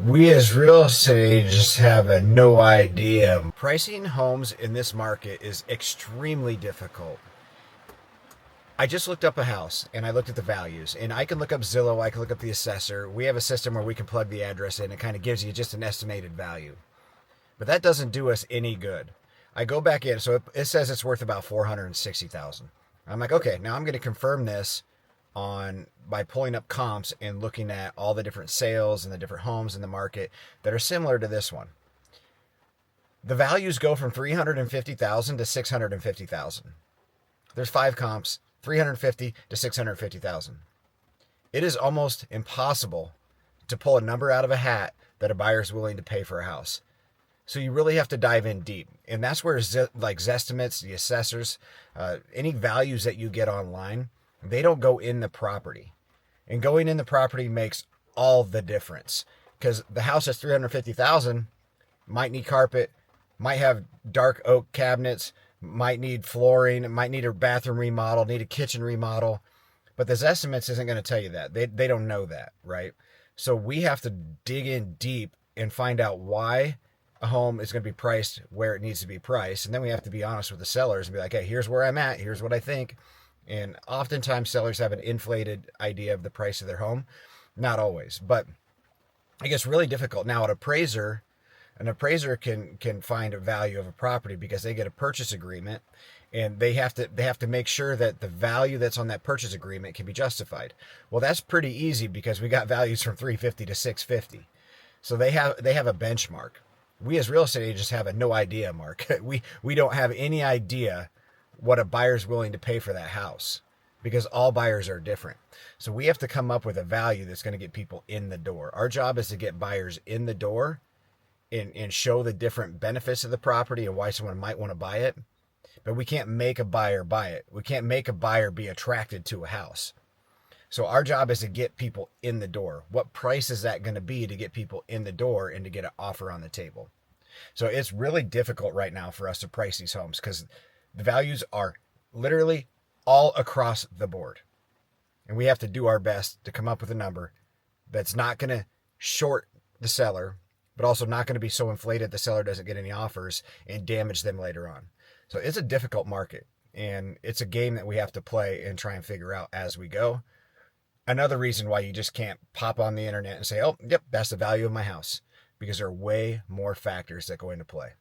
We as real estate agents have no idea. Pricing homes in this market is extremely difficult. I just looked up a house and I looked at the values, and I can look up Zillow, I can look up the assessor. We have a system where we can plug the address in. It kind of gives you just an estimated value. But that doesn't do us any good. I go back in, so it says it's worth about 460,000. I'm like, okay, now I'm going to confirm this on by pulling up comps and looking at all the different sales and the different homes in the market that are similar to this one. The values go from 350,000 to 650,000. There's 5 comps, 350 to 650,000. It is almost impossible to pull a number out of a hat that a buyer is willing to pay for a house. So you really have to dive in deep. And that's where like Zestimates, the assessors, any values that you get online, they don't go in the property. And going in the property makes all the difference, because the house is 350,000, might need carpet, might have dark oak cabinets, might need flooring, might need a bathroom remodel, need a kitchen remodel. But the Zestimates isn't going to tell you that. They don't know that, right? So we have to dig in deep and find out why a home is going to be priced where it needs to be priced. And then we have to be honest with the sellers and be like, hey, here's where I'm at. Here's what I think. And oftentimes sellers have an inflated idea of the price of their home. Not always, but it gets really difficult. Now, an appraiser can find a value of a property because they get a purchase agreement, and they have to make sure that the value that's on that purchase agreement can be justified. Well, that's pretty easy because we got values from 350 to 650. So they have a benchmark. We as real estate agents have no idea, Mark. We don't have any idea what a buyer's willing to pay for that house, because all buyers are different. So we have to come up with a value that's going to get people in the door. Our job is to get buyers in the door and show the different benefits of the property and why someone might want to buy it. But we can't make a buyer buy it. We can't make a buyer be attracted to a house. So our job is to get people in the door. What price is that going to be to get people in the door and to get an offer on the table? So it's really difficult right now for us to price these homes because the values are literally all across the board. And we have to do our best to come up with a number that's not going to short the seller, but also not going to be so inflated the seller doesn't get any offers and damage them later on. So it's a difficult market, and it's a game that we have to play and try and figure out as we go. Another reason why you just can't pop on the internet and say, oh, yep, that's the value of my house, because there are way more factors that go into play.